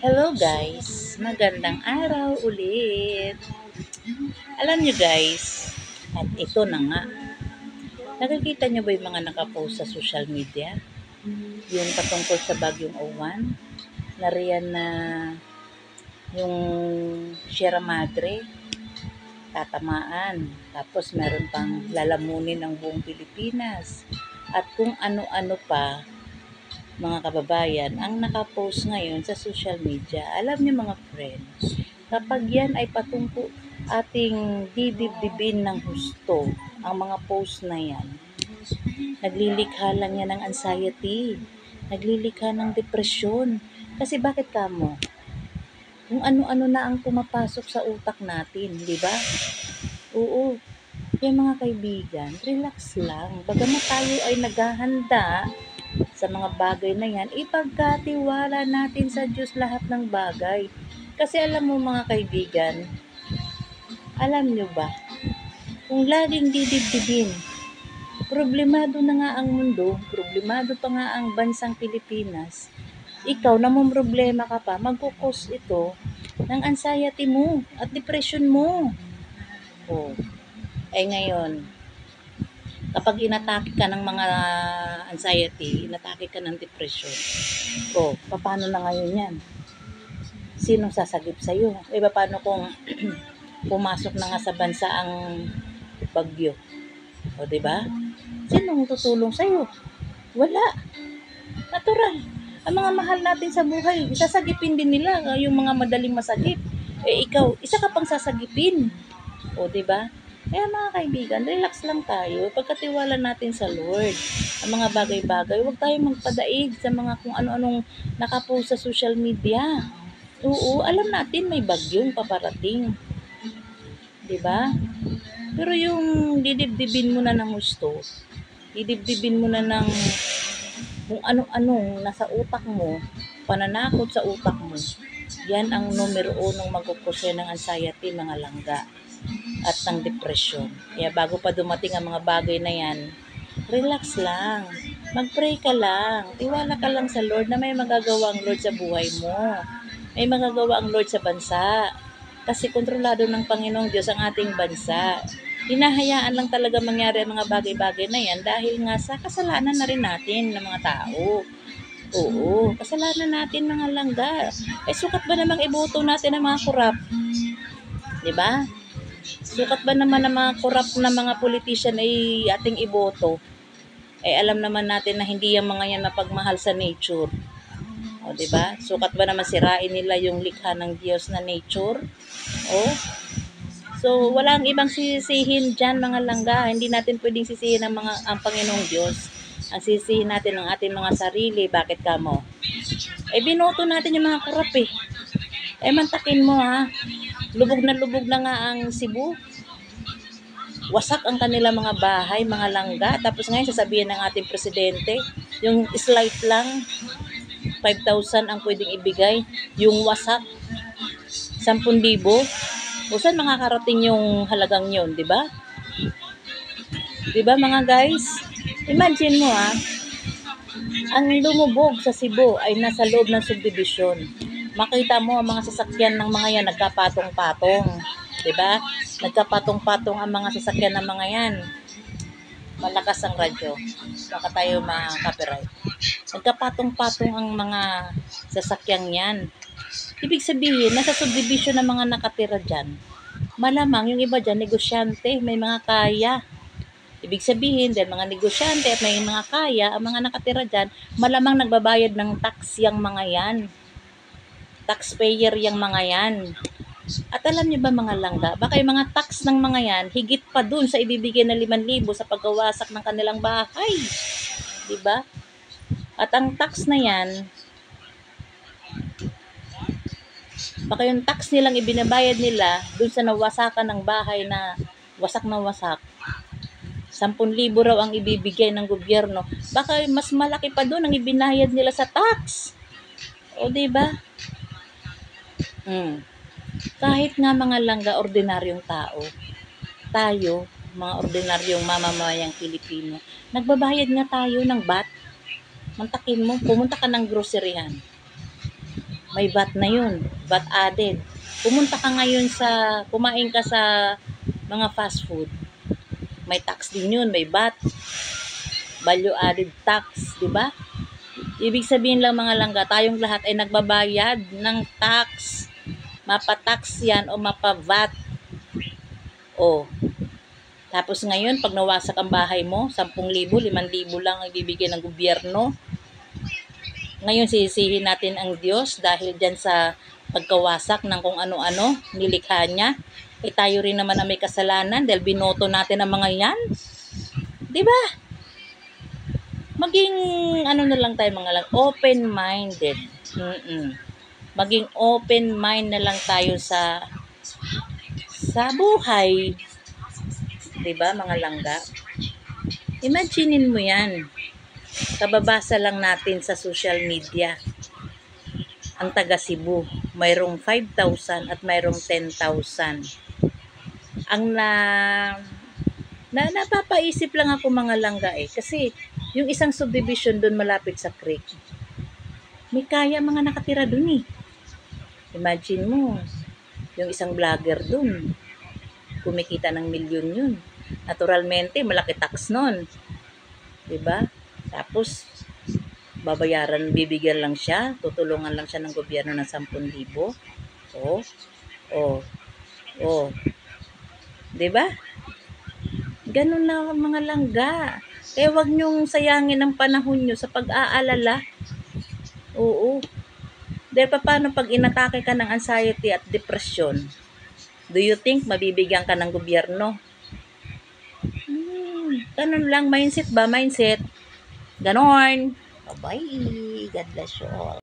Hello guys, magandang araw ulit. Alam nyo guys, at ito na nga, nakikita nyo ba yung mga nakapost sa social media? Yung patungkol sa Bagyong Owan, nariyan na yung Sierra Madre, tatamaan. Tapos meron pang lalamunin ng buong Pilipinas. At kung ano-ano pa, mga kababayan, ang nakapost ngayon sa social media. Alam niyo mga friends, kapag yan ay patungko ating didibdibin ng husto, ang mga post na yan, naglilikha lang yan ng anxiety, naglilikha ng depresyon. Kasi bakit kamo? Kung ano-ano na ang pumapasok sa utak natin, di ba? Oo, kaya mga kaibigan, relax lang. Bagamat tayo ay naghahanda sa mga bagay na yan, ipagkatiwala natin sa Diyos lahat ng bagay. Kasi alam mo mga kaibigan, alam nyo ba, kung laging didibdibin, problemado na nga ang mundo, problemado pa nga ang bansang Pilipinas, ikaw namumroblema ka pa, magkukos ito ng anxiety mo at depression mo. Oh, eh ngayon, kapag inatake ka ng mga anxiety, inatake ka ng depression, paano na ngayon yan? Sinong sasagip sa'yo? E paano kung pumasok na nga sa bansa ang bagyo? O diba? Sinong tutulong sa'yo? Wala. Natural. Ang mga mahal natin sa buhay, sasagipin din nila yung mga madaling masagip. Ikaw, isa ka pang sasagipin. O diba? Kaya mga kaibigan, relax lang tayo. Pagkatiwala natin sa Lord. Ang mga bagay-bagay, huwag tayong magpadaig sa mga kung ano-anong nakapost sa social media. Oo, alam natin may bagyong paparating. 'Di ba? Pero yung didibdibin mo na ng husto, didibdibin mo na ng kung ano-anong nasa utak mo, pananakot sa utak mo, yan ang numero 1 magkukose ng anxiety, mga langga, at ng depression. Kaya bago pa dumating ang mga bagay na yan, relax lang. Mag-pray ka lang. Tiwala ka lang sa Lord na may magagawa ang Lord sa buhay mo. May magagawa ang Lord sa bansa. Kasi kontrolado ng Panginoong Diyos ang ating bansa. Hinahayaan lang talaga mangyari ang mga bagay-bagay na yan dahil nga sa kasalanan na rin natin ng mga tao. Oo, kasalanan natin mga langga. Sukat ba namang iboto natin ang mga korap? Diba? Sukat ba naman ang mga korap na mga politician ay ating iboto? Alam naman natin na hindi yung mga yan mapagmahal sa nature. O, diba? Sukat ba naman sirain nila yung likha ng Diyos na nature? O, so, walang ibang sisihin dyan mga langga. Hindi natin pwedeng sisihin ang Panginoong Diyos. Ang sisihin natin ang ating mga sarili. Bakit ka mo? Binoto natin yung mga korap eh. Mantakin mo ha. Lubog na nga ang Cebu. Wasak ang kanila mga bahay, mga langga. Tapos ngayon sasabihin ng ating presidente, yung slight lang, 5,000 ang pwedeng ibigay. Yung wasak, 10,000. O saan makakarating yung halagang yun, di ba? Di ba mga guys? Imagine mo ang lumubog sa Cebu ay nasa loob ng subdivision. Makita mo ang mga sasakyan ng mga yan nagkapatong-patong. Diba? Nagkapatong-patong ang mga sasakyan ng mga yan. Malakas ang radyo. Baka tayo ma-copyright. Nagkapatong-patong ang mga sasakyan yan. Ibig sabihin, nasa subdivision ng mga nakatira dyan. Malamang yung iba dyan, negosyante, may mga kaya. Ibig sabihin, dahil mga negosyante at may mga kaya, ang mga nakatira dyan, malamang nagbabayad ng tax yung mga yan. Taxpayer yung mga yan. At alam niyo ba mga langga, baka yung mga tax ng mga yan, higit pa dun sa ibibigay na 5,000 sa paggawasak ng kanilang bahay. Diba? At ang tax na yan, baka yung tax nilang ibinabayad nila dun sa nawasakan ng bahay na wasak, 10,000 raw ang ibibigay ng gobyerno. Baka mas malaki pa dun ang ibinayad nila sa tax. O diba? Kahit nga mga langga, ordinaryong tao, tayo, mga ordinaryong mamamayang Pilipino, nagbabayad nga tayo ng VAT. Mantakin mo, pumunta ka ng groceryhan. may VAT na yun, VAT added. Pumunta ka ngayon kumain ka sa mga fast food, may tax din yun, may VAT, value added tax, di ba? Ibig sabihin lang mga langga, tayong lahat ay nagbabayad ng tax. Mapa-tax yan o mapa-VAT. O, tapos ngayon, pag nawasak ang bahay mo, 10,000, 5,000 lang ang ibibigay ng gobyerno. Ngayon, sisihin natin ang Diyos dahil dyan sa pagkawasak ng kung ano-ano, nilikha niya. Eh tayo rin naman ang may kasalanan dahil binoto natin ang mga yan. Diba? Maging ano na lang tayo mga lang, open-minded. Maging open mind na lang tayo sa buhay. 'Di ba mga langga? Imaginein mo 'yan. Kababasa lang natin sa social media. Ang taga Cebu, mayroong 5,000 at mayroong 10,000. Ang napapaisip lang ako mga langga kasi yung isang subdivision doon malapit sa creek. May kaya mga nakatira doon Imagine mo, yung isang vlogger doon, kumikita ng milyon yun. Naturalmente, malaki tax nun. Diba? Tapos, bibigyan lang siya, tutulungan lang siya ng gobyerno ng 10,000. Diba? Ganun na mga langga. Kaya wag niyong sayangin ang panahon niyo sa pag-aalala. Oo. Dahil paano pag inatake ka ng anxiety at depression? Do you think mabibigyan ka ng gobyerno? Ganun lang, mindset ba? Mindset. Ganon. Bye-bye. God bless you all.